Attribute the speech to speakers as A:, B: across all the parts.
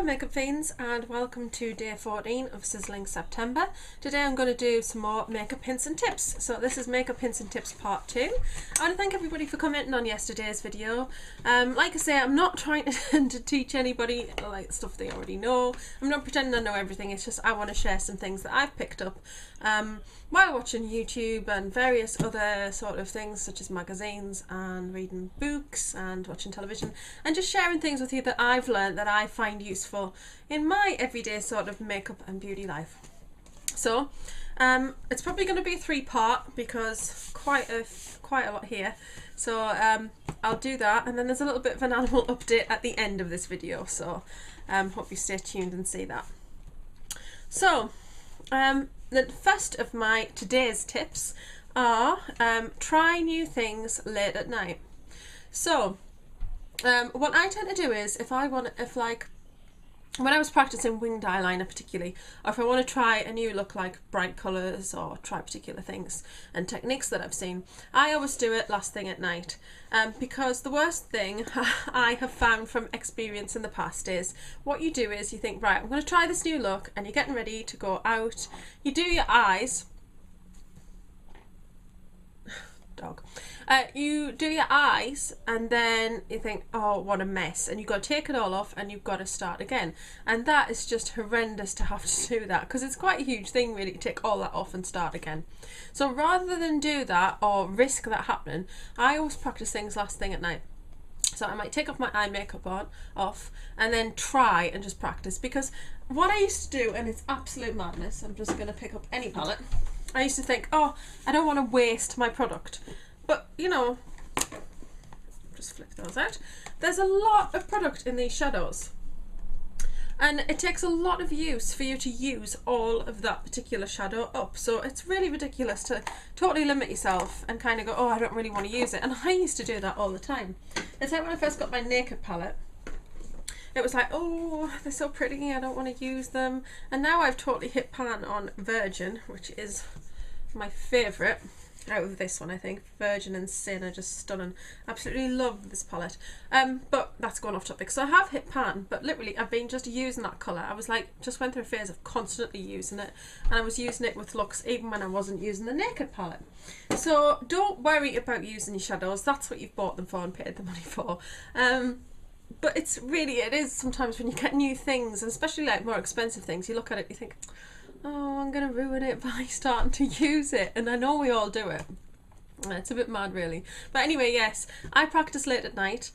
A: Hello makeup fiends and welcome to day 14 of Sizzling September. Today I'm going to do some more makeup hints and tips. So this is makeup hints and tips part 2. I want to thank everybody for commenting on yesterday's video. Like I say, I'm not trying to teach anybody like stuff they already know. I'm not pretending I know everything, it's just I want to share some things that I've picked up while watching YouTube and various other sort of things such as magazines and reading books and watching television and just sharing things with you that I've learned that I find useful in my everyday sort of makeup and beauty life. So it's probably going to be a 3-part because quite a lot here. So I'll do that, and then there's a little bit of an animal update at the end of this video, so hope you stay tuned and see that. So the first of my today's tips are try new things late at night. So what I tend to do is when I was practicing winged eyeliner particularly, or if I want to try a new look like bright colours or try particular things and techniques that I've seen, I always do it last thing at night, because the worst thing I have found from experience in the past is what you do is you think, right, I'm going to try this new look, and you're getting ready to go out, you do your eyes, you do your eyes, and then you think, oh, what a mess, and you've got to take it all off and you've got to start again, and that is just horrendous to have to do that, because it's quite a huge thing really to take all that off and start again. So rather than do that or risk that happening, I always practice things last thing at night. So I might take off my eye makeup off and then try and just practice, because what I used to do, and it's absolute madness, I'm just going to pick up any palette, I used to think, oh, I don't want to waste my product. But, you know, just flip those out. There's a lot of product in these shadows. And it takes a lot of use for you to use all of that particular shadow up. So it's really ridiculous to totally limit yourself and kind of go, oh, I don't really want to use it. And I used to do that all the time. It's like when I first got my naked palette, it was like, oh, they're so pretty, I don't want to use them. And now I've totally hit pan on Virgin, which is my favourite out of this one, I think. Virgin and Sin are just stunning. Absolutely love this palette. But that's gone off topic. So I have hit pan, but literally I've been just using that colour. I was like, just went through a phase of constantly using it, and I was using it with looks even when I wasn't using the naked palette. So don't worry about using your shadows. That's what you've bought them for and paid the money for. But it is sometimes when you get new things, and especially like more expensive things, you look at it, you think, oh, I'm going to ruin it by starting to use it. And I know we all do it. It's a bit mad really. But anyway, yes, I practice late at night.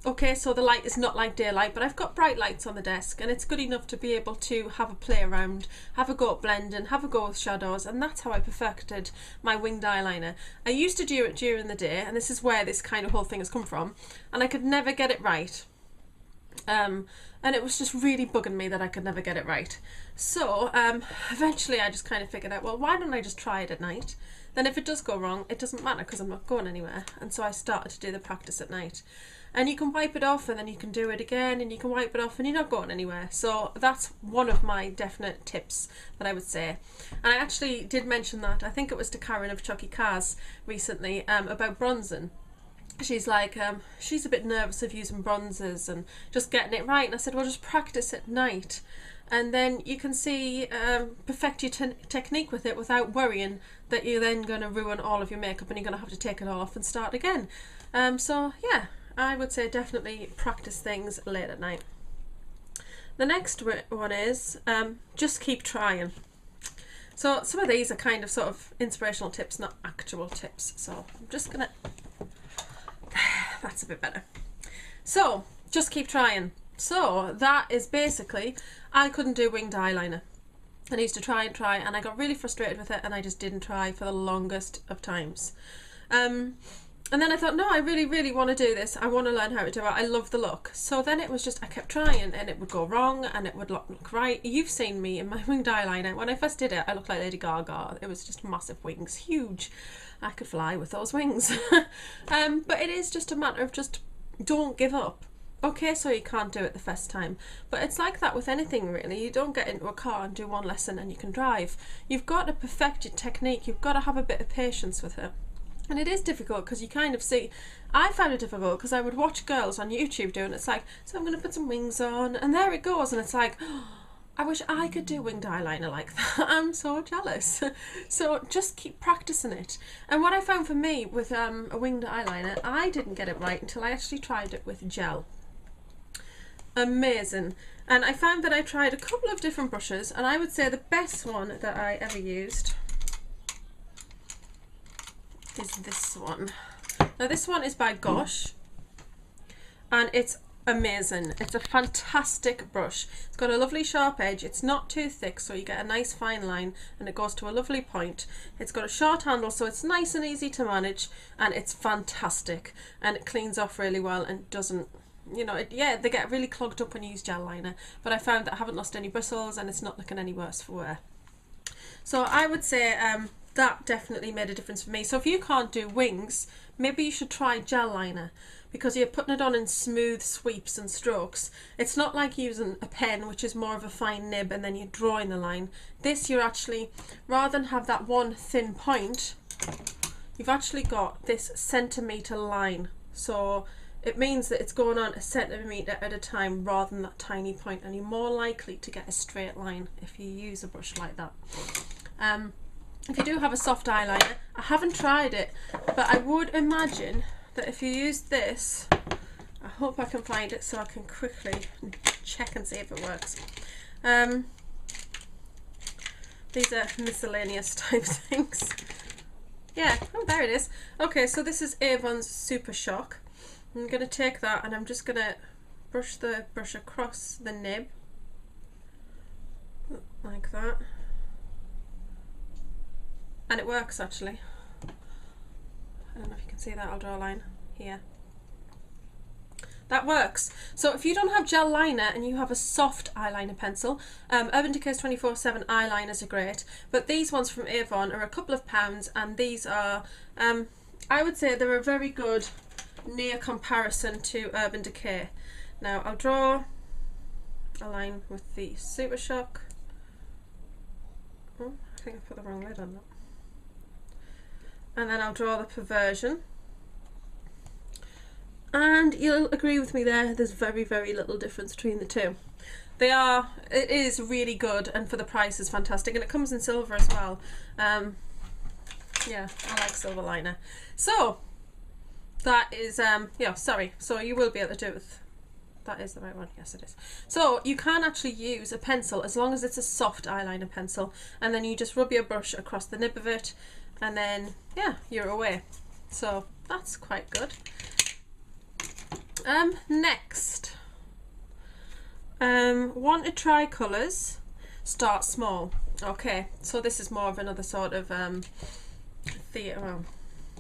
A: Okay, so the light is not like daylight, but I've got bright lights on the desk, and it's good enough to be able to have a play around, have a go at blending, have a go with shadows, and that's how I perfected my winged eyeliner. I used to do it during the day, and this is where this kind of whole thing has come from, and I could never get it right. And it was just really bugging me that I could never get it right. So eventually I just kind of figured out, well, why don't I just try it at night? Then if it does go wrong, it doesn't matter because I'm not going anywhere. And so I started to do the practice at night. And you can wipe it off, and then you can do it again, and you can wipe it off, and you're not going anywhere. So that's one of my definite tips that I would say. And I actually did mention that, I think it was to Karen of Chucky Cars recently, about bronzing. She's like, she's a bit nervous of using bronzers and just getting it right. And I said, well, just practice at night, and then you can see, perfect your technique with it without worrying that you're then going to ruin all of your makeup and you're going to have to take it all off and start again. So yeah, I would say definitely practice things late at night. The next one is just keep trying. So some of these are kind of sort of inspirational tips, not actual tips. So I'm just going to... That's a bit better. So just keep trying. So that is basically, I couldn't do winged eyeliner. I used to try and I got really frustrated with it, and I just didn't try for the longest of times. And then I thought, no, I really want to do this. I want to learn how to do it. I love the look. So then it was just, I kept trying, and it would go wrong and it would look right. You've seen me in my winged eyeliner. When I first did it, I looked like Lady Gaga. It was just massive wings, huge. I could fly with those wings. But it is just a matter of just don't give up. Okay, so you can't do it the first time, but it's like that with anything really. You don't get into a car and do one lesson and you can drive. You've got to perfect your technique. You've got to have a bit of patience with it. And it is difficult because you kind of see, I found it difficult because I would watch girls on YouTube doing it. It's like, so I'm going to put some wings on, and there it goes, and it's like, oh, I wish I could do winged eyeliner like that. I'm so jealous. So just keep practicing it. And what I found for me with a winged eyeliner, I didn't get it right until I actually tried it with gel. Amazing. And I found that I tried a couple of different brushes, and I would say the best one that I ever used is this one. Now this one is by Gosh, and it's amazing. It's a fantastic brush. It's got a lovely sharp edge. It's not too thick, so you get a nice fine line, and it goes to a lovely point. It's got a short handle, so it's nice and easy to manage, and it's fantastic, and it cleans off really well and doesn't, you know, yeah, they get really clogged up when you use gel liner, but I found that I haven't lost any bristles and it's not looking any worse for wear. So I would say that definitely made a difference for me. So if you can't do wings, maybe you should try gel liner, because you're putting it on in smooth sweeps and strokes. It's not like using a pen, which is more of a fine nib and then you're drawing the line. This, you're actually, rather than have that one thin point, you've actually got this centimetre line. So it means that it's going on a centimetre at a time rather than that tiny point, and you're more likely to get a straight line if you use a brush like that. If you do have a soft eyeliner, I haven't tried it, but I would imagine that if you use this, I hope I can find it so I can quickly check and see if it works. These are miscellaneous type things. Yeah, oh, there it is. Okay, so this is Avon's Super Shock. I'm going to take that and I'm just going to brush the brush across the nib like that. And it works actually. I don't know if you can see that, I'll draw a line here. That works. So if you don't have gel liner and you have a soft eyeliner pencil, Urban Decay's 24/7 eyeliners are great, but these ones from Avon are a couple of pounds, and these are, I would say they're a very good near comparison to Urban Decay. Now I'll draw a line with the Super Shock. Oh, I think I put the wrong lid on that. And then I'll draw the Perversion. And you'll agree with me there's very, very little difference between the two. It is really good, and for the price is fantastic, and it comes in silver as well. Yeah, I like silver liner. So, that is, yeah, sorry, so you will be able to do it with, that is the right one, yes it is. So, you can actually use a pencil as long as it's a soft eyeliner pencil, and then you just rub your brush across the nib of it, and then, yeah, you're away. So, that's quite good. Next, want to try colours, start small. Okay, so this is more of another sort of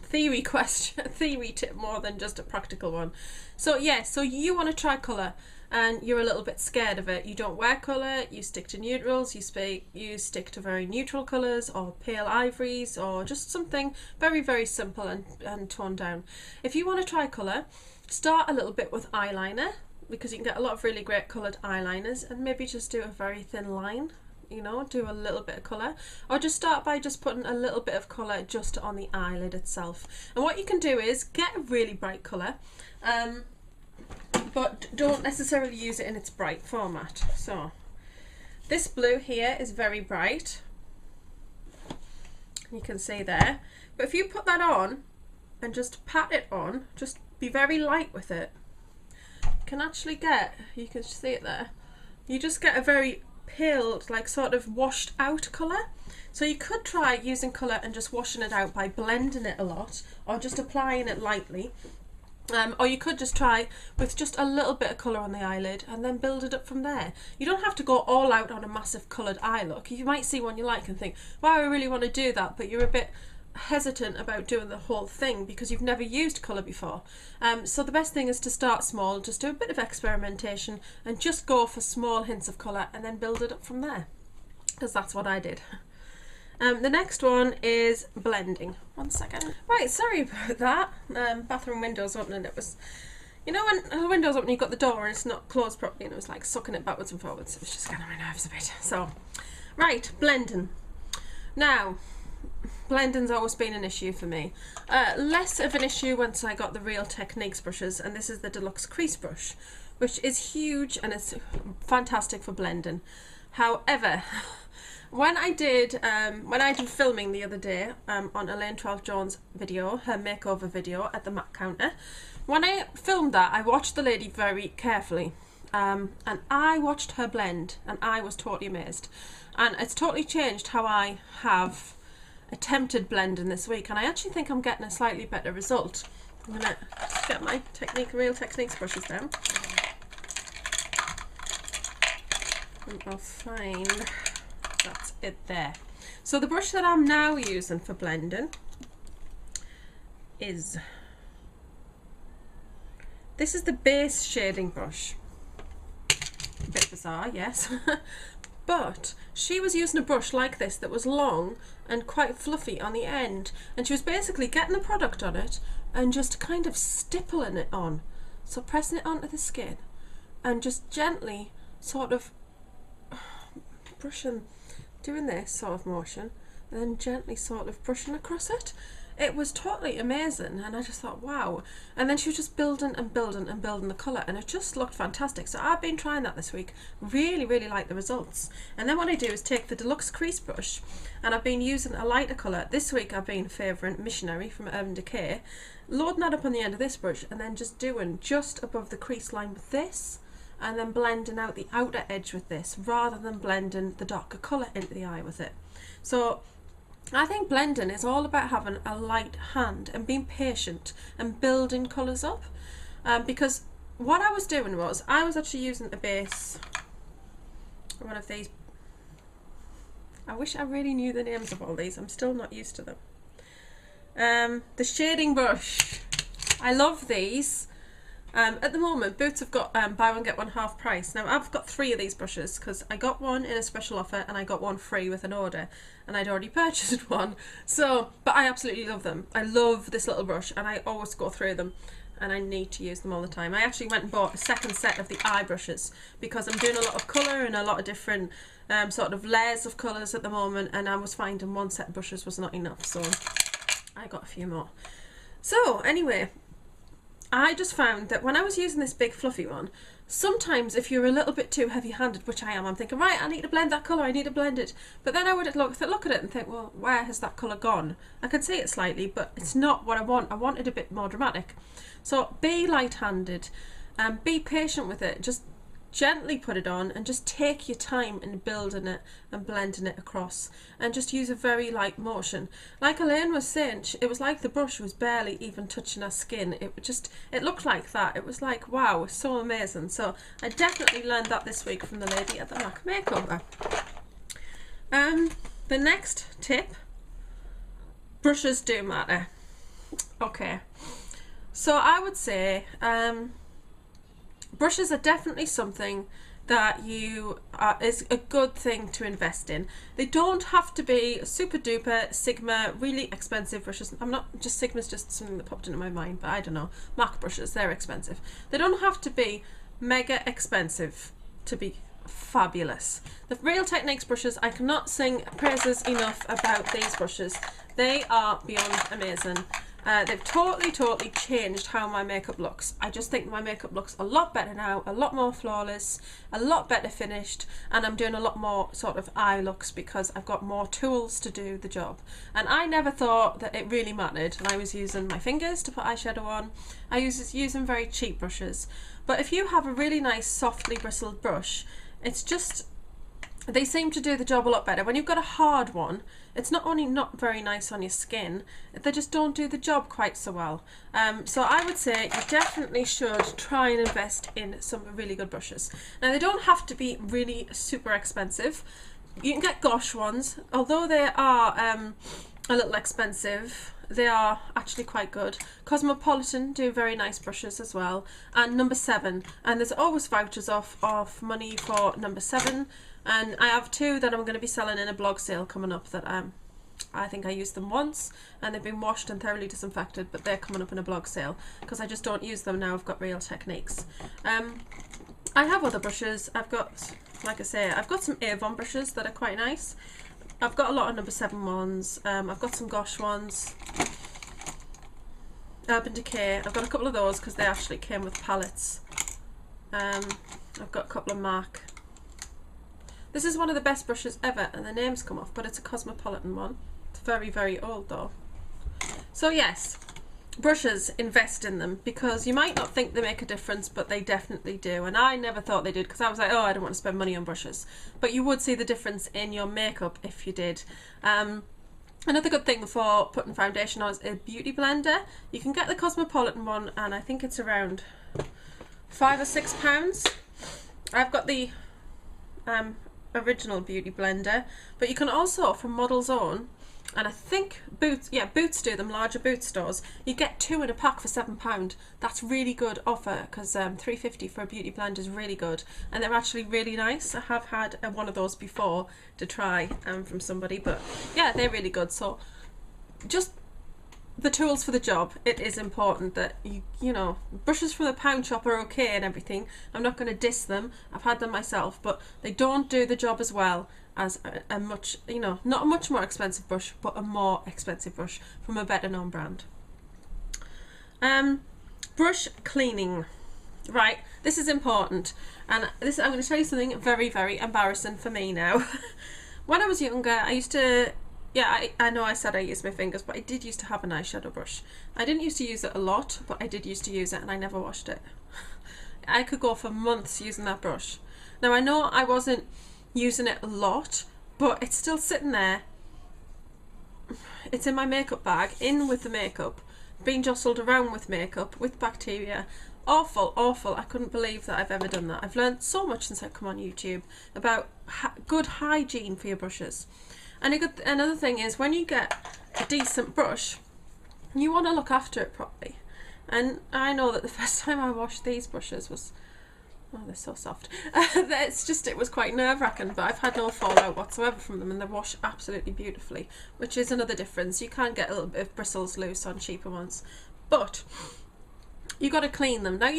A: theory question, theory tip more than just a practical one. So yeah, so you want to try colour and you're a little bit scared of it. You don't wear colour, you stick to neutrals, you stick to very neutral colours or pale ivories or just something very, very simple and toned down. If you want to try colour, start a little bit with eyeliner, because you can get a lot of really great coloured eyeliners, and maybe just do a very thin line, you know, do a little bit of colour, or just start by just putting a little bit of colour just on the eyelid itself. And what you can do is get a really bright colour, but don't necessarily use it in its bright format. So this blue here is very bright, you can see there, but if you put that on and just pat it on, just be very light with it, you can actually get, you can see it there, you just get a very pale, like sort of washed out colour. So you could try using colour and just washing it out by blending it a lot, or just applying it lightly, or you could just try with just a little bit of colour on the eyelid and then build it up from there. You don't have to go all out on a massive coloured eye look. You might see one you like and think, wow, I really want to do that, but you're a bit hesitant about doing the whole thing because you've never used colour before. So the best thing is to start small, just do a bit of experimentation and just go for small hints of colour and then build it up from there, because that's what I did. The next one is blending. One second. Right, sorry about that. Bathroom windows opening. It was, you know, when the window's open, you've got the door and it's not closed properly, and it was like sucking it backwards and forwards. It was just getting on my nerves a bit. So, right, blending. Now, blending's always been an issue for me. Less of an issue once I got the Real Techniques brushes, and this is the Deluxe Crease Brush, which is huge and it's fantastic for blending. However, when I did filming the other day on Elaine 12 Jones' video, her makeover video at the MAC counter, when I filmed that, I watched the lady very carefully, and I watched her blend, and I was totally amazed. And it's totally changed how I have attempted blending this week, and I actually think I'm getting a slightly better result. I'm gonna just get my Real Techniques brushes down, and I'll find. That's it there. So the brush that I'm now using for blending is, this is the base shading brush. A bit bizarre, yes. But she was using a brush like this that was long and quite fluffy on the end, and she was basically getting the product on it and just kind of stippling it on. So pressing it onto the skin and just gently sort of brushing, doing this sort of motion, and then gently sort of brushing across it. It was totally amazing, and I just thought, wow. And then she was just building and building and building the colour, and it just looked fantastic. So I've been trying that this week. Really, really like the results. And then what I do is take the Deluxe Crease Brush, and I've been using a lighter colour. This week I've been favouring Missionary from Urban Decay, loading that up on the end of this brush, and then just doing just above the crease line with this, and then blending out the outer edge with this, rather than blending the darker colour into the eye with it. So I think blending is all about having a light hand and being patient and building colours up, because what I was doing was I was actually using a base, one of these, I wish I really knew the names of all these, I'm still not used to them. The shading brush, I love these. At the moment, Boots have got buy one get one half price. Now I've got 3 of these brushes because I got one in a special offer and I got one free with an order, and I'd already purchased one. So, but I absolutely love them. I love this little brush, and I always go through them, and I need to use them all the time. I actually went and bought a second set of the eye brushes because I'm doing a lot of colour and a lot of different sort of layers of colours at the moment, and I was finding one set of brushes was not enough, so I got a few more. So anyway, I just found that when I was using this big fluffy one, sometimes if you're a little bit too heavy-handed, which I am, I'm thinking, right, I need to blend that colour, I need to blend it. But then I would look at it and think, well, where has that colour gone? I can see it slightly, but it's not what I want. I want it a bit more dramatic. So be light-handed and be patient with it. Just gently put it on and just take your time in building it and blending it across, and just use a very light motion. Like Elaine was saying, it was like the brush was barely even touching her skin. It looked like that. It was like, wow, so amazing. So I definitely learned that this week from the lady at the MAC makeover. The next tip, brushes do matter. Okay, so I would say brushes are definitely something that is a good thing to invest in. They don't have to be super duper Sigma, really expensive brushes. Sigma's just something that popped into my mind, but I don't know. MAC brushes, they're expensive. They don't have to be mega expensive to be fabulous. The Real Techniques brushes, I cannot sing praises enough about these brushes. They are beyond amazing. They've totally changed how my makeup looks. I just think my makeup looks a lot better now, a lot more flawless, a lot better finished, and I'm doing a lot more sort of eye looks because I've got more tools to do the job. And I never thought that it really mattered, and I was using my fingers to put eyeshadow on. I was using very cheap brushes. But if you have a really nice softly bristled brush, it's just, they seem to do the job a lot better. When you've got a hard one, it's not only not very nice on your skin, they just don't do the job quite so well. So I would say you definitely should try and invest in some really good brushes. Now they don't have to be really super expensive. You can get Gosh ones, although they are a little expensive. They are actually quite good. Cosmopolitan do very nice brushes as well, and Number 7, and there's always vouchers off money for Number 7. And I have 2 that I'm going to be selling in a blog sale coming up that I think I used them once and they've been washed and thoroughly disinfected, but they're coming up in a blog sale because I just don't use them now. I've got Real Techniques. I have other brushes. I've got, like I say, I've got some Avon brushes that are quite nice. I've got a lot of number 7 ones. I've got some Gosh ones. Urban Decay. I've got a couple of those because they actually came with palettes. I've got a couple of MAC. This is one of the best brushes ever, and the name's come off, but it's a Cosmopolitan one. It's very, very old though. So yes, brushes, invest in them, because you might not think they make a difference, but they definitely do. And I never thought they did, because I was like, oh, I don't want to spend money on brushes. But you would see the difference in your makeup if you did. Another good thing for putting foundation on is a beauty blender. You can get the Cosmopolitan one, and I think it's around £5 or £6. I've got the original beauty blender, but you can also, from Model's Own, and I think Boots do them, larger Boots stores, you get 2 in a pack for £7. That's really good offer, because £3.50 for a beauty blender is really good, and they're actually really nice. I have had one of those before to try from somebody, but yeah, they're really good. So just the tools for the job. It is important that you know, brushes from the pound shop are okay and everything. I'm not going to diss them. I've had them myself, but they don't do the job as well as a much, you know, not a much more expensive brush, but a more expensive brush from a better known brand. Brush cleaning. Right, this is important, and this, I'm going to tell you something very, very embarrassing for me now. When I was younger, I used to, yeah, I know I said I used my fingers, but I did used to have an eyeshadow brush. I didn't used to use it a lot, but I did used to use it, and I never washed it. I could go for months using that brush. Now I know I wasn't using it a lot, but it's still sitting there. It's in my makeup bag, in with the makeup, being jostled around with makeup, with bacteria. Awful, awful. I couldn't believe that I've ever done that. I've learned so much since I've come on YouTube about good hygiene for your brushes. And another thing is, when you get a decent brush, you want to look after it properly. And I know that the first time I washed these brushes was, oh, they're so soft. It was quite nerve-wracking, but I've had no fallout whatsoever from them, and they wash absolutely beautifully, which is another difference. You can get a little bit of bristles loose on cheaper ones, but you got to clean them. Now,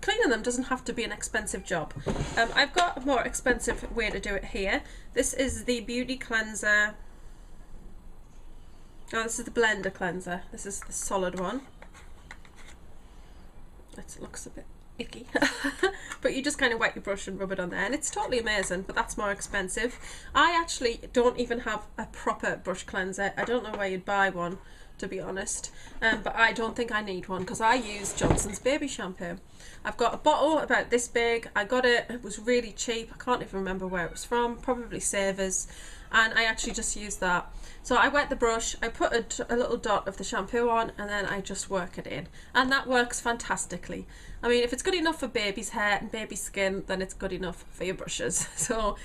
A: cleaning them doesn't have to be an expensive job. I've got a more expensive way to do it here. This is the Beauty Cleanser. Oh, this is the Blender Cleanser. This is the solid one. It looks a bit icky. But you just kind of wet your brush and rub it on there, and it's totally amazing, but that's more expensive. I actually don't even have a proper brush cleanser. I don't know where you'd buy one, to be honest, but I don't think I need one, because I use Johnson's baby shampoo. I've got a bottle about this big. I got it, it was really cheap. I can't even remember where it was from, probably Savers, and I actually just used that. So I wet the brush, I put a little dot of the shampoo on, and then I just work it in, and that works fantastically. I mean, if it's good enough for baby's hair and baby skin, then it's good enough for your brushes. So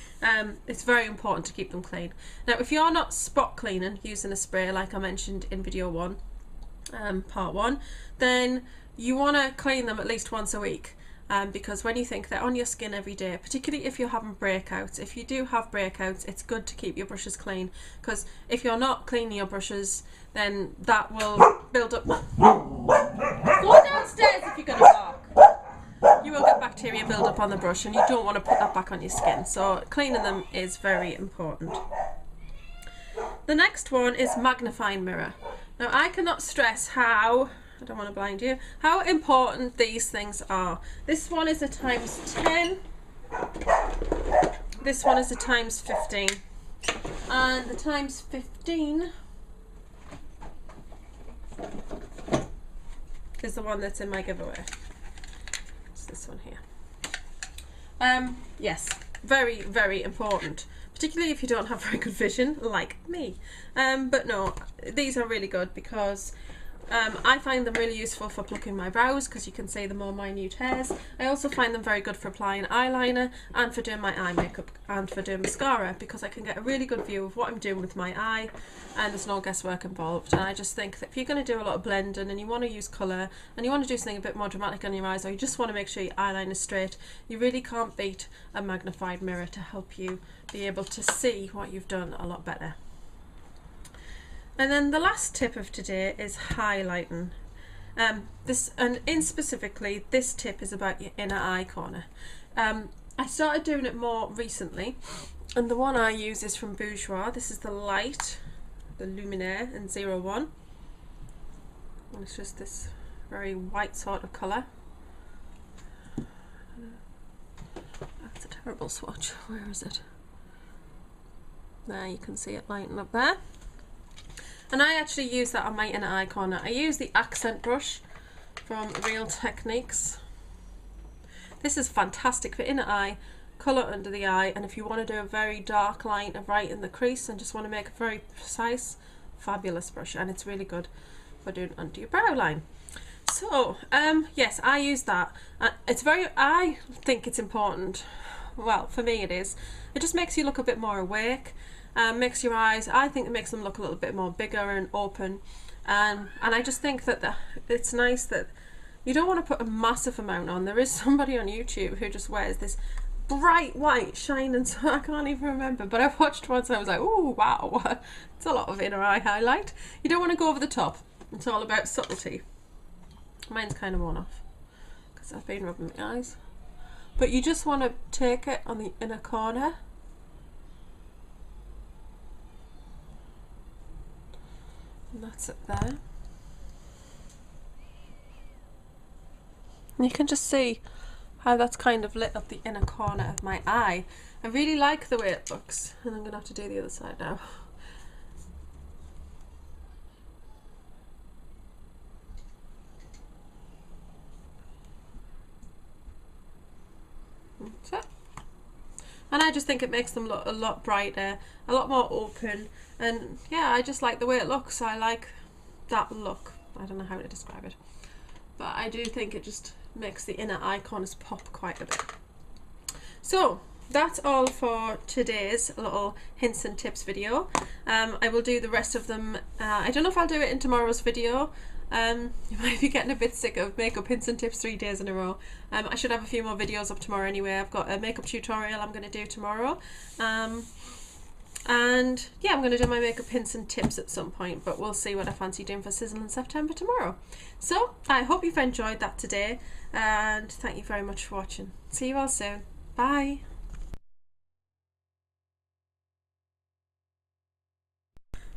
A: it's very important to keep them clean. Now, if you're not spot cleaning using a spray like I mentioned in video 1, part 1, then you want to clean them at least once a week. Because when you think they're on your skin every day, particularly if you're having breakouts, if you do have breakouts, it's good to keep your brushes clean, because if you're not cleaning your brushes, then that will build up. Go downstairs if you're going to bark. You will get bacteria build up on the brush, and you don't want to put that back on your skin. So cleaning them is very important. The next one is Magnifying mirror. Now, I cannot stress how, I don't want to blind you, how important these things are. This one is a times 10. This one is a times 15. And the times 15 is the one that's in my giveaway. It's this one here. Yes, very, very important, particularly if you don't have very good vision like me. But no, these are really good, because I find them really useful for plucking my brows, because you can see the more minute hairs. I also find them very good for applying eyeliner, and for doing my eye makeup, and for doing mascara, because I can get a really good view of what I'm doing with my eye, and there's no guesswork involved. And I just think that if you're going to do a lot of blending, and you want to use colour, and you want to do something a bit more dramatic on your eyes, or you just want to make sure your eyeliner is straight, you really can't beat a magnified mirror to help you be able to see what you've done a lot better. And then the last tip of today is highlighting. Specifically, this tip is about your inner eye corner. I started doing it more recently, And the one I use is from Bourjois. This is the light, the Luminaire in 01. And it's just this very white sort of colour. That's a terrible swatch. Where is it? There, you can see it lighting up there. And I actually use that on my inner eye corner. I use the accent brush from Real Techniques. This is fantastic for inner eye, colour under the eye, and if you want to do a very dark line right in the crease and just want to make it very precise, fabulous brush, and it's really good for doing under your brow line. So yes, I use that. I think it's important. Well, for me it is. It just makes you look a bit more awake. Makes your eyes, I think it makes them look a little bit more bigger and open. And I just think that it's nice that you don't want to put a massive amount on. There is somebody on YouTube who just wears this bright white shining, so I can't even remember, but I watched once and I was like, oh wow, it's a lot of inner eye highlight. You don't want to go over the top. It's all about subtlety. Mine's kind of worn off because I've been rubbing my eyes. But you just want to take it on the inner corner. And that's it there. And you can just see how that's kind of lit up the inner corner of my eye. I really like the way it looks. And I'm going to have to do the other side now. That's it. And I just think it makes them look a lot brighter, a lot more open, and yeah, I just like the way it looks. I like that look. I don't know how to describe it, but I do think it just makes the inner eye corners pop quite a bit. So that's all for today's little hints and tips video. I will do the rest of them. I don't know if I'll do it in tomorrow's video. You might be getting a bit sick of makeup hints and tips 3 days in a row. I should have a few more videos up tomorrow anyway. I've got a makeup tutorial I'm going to do tomorrow. And yeah, I'm going to do my makeup hints and tips at some point, but we'll see what I fancy doing for Sizzling September tomorrow. So I hope you've enjoyed that today, and thank you very much for watching. See you all soon. Bye.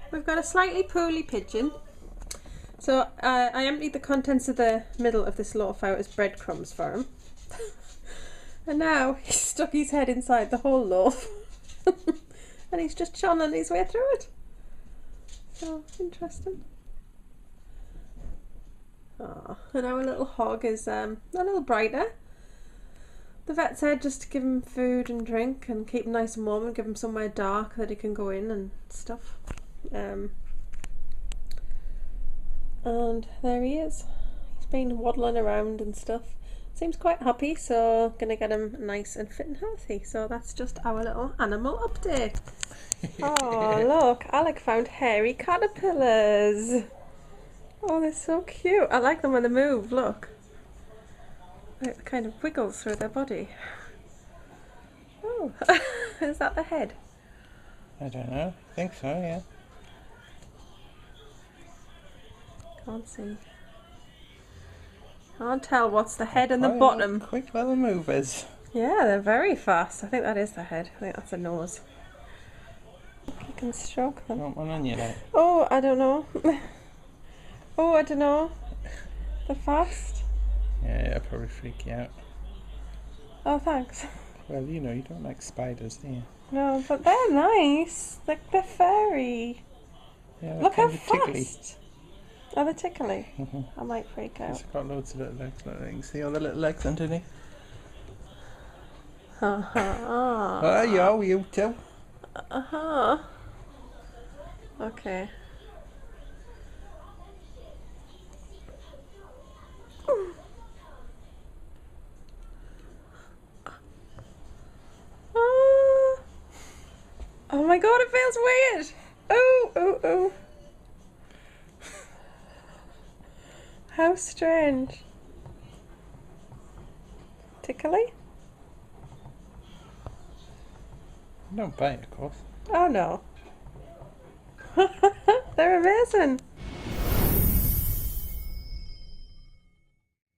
A: We've got a slightly poorly pigeon. So I emptied the contents of the middle of this loaf out as breadcrumbs for him. And now he's stuck his head inside the whole loaf. And he's just churning his way through it. So interesting. Oh, and our little hog is a little brighter. The vet said just to give him food and drink and keep him nice and warm and give him somewhere dark that he can go in and stuff. And there he is. He's been waddling around and stuff. Seems quite happy, so gonna get him nice and fit and healthy. So that's just our little animal update. Oh look, Alec found hairy caterpillars. Oh, they're so cute. I like them when they move, look. Like, it kind of wiggles through their body. Oh, is that the head?
B: I don't know. I think so, yeah.
A: Can't see. Can't tell what's the head and the bottom.
B: Quick little movers.
A: Yeah, they're very fast. I think that is the head. I think that's the nose. You can stroke them.
B: Want one on you, like?
A: Oh, I don't know. Oh, I don't know. They're fast.
B: Yeah, it'll probably freak you out.
A: Oh, thanks.
B: Well, you know, you don't like spiders, do you?
A: No, but they're nice. Like, they're furry.
B: Yeah, they're
A: Look how
B: kind of tickly.
A: fast. Oh, they're tickly. I might freak out.
B: It's got loads of little legs. Look, you can see all the little legs underneath. Oh, yo, you too.
A: Okay. Oh my god, it feels weird. Oh, oh, oh. How strange. Tickly?
B: Don't bite, of course.
A: Oh no. They're amazing.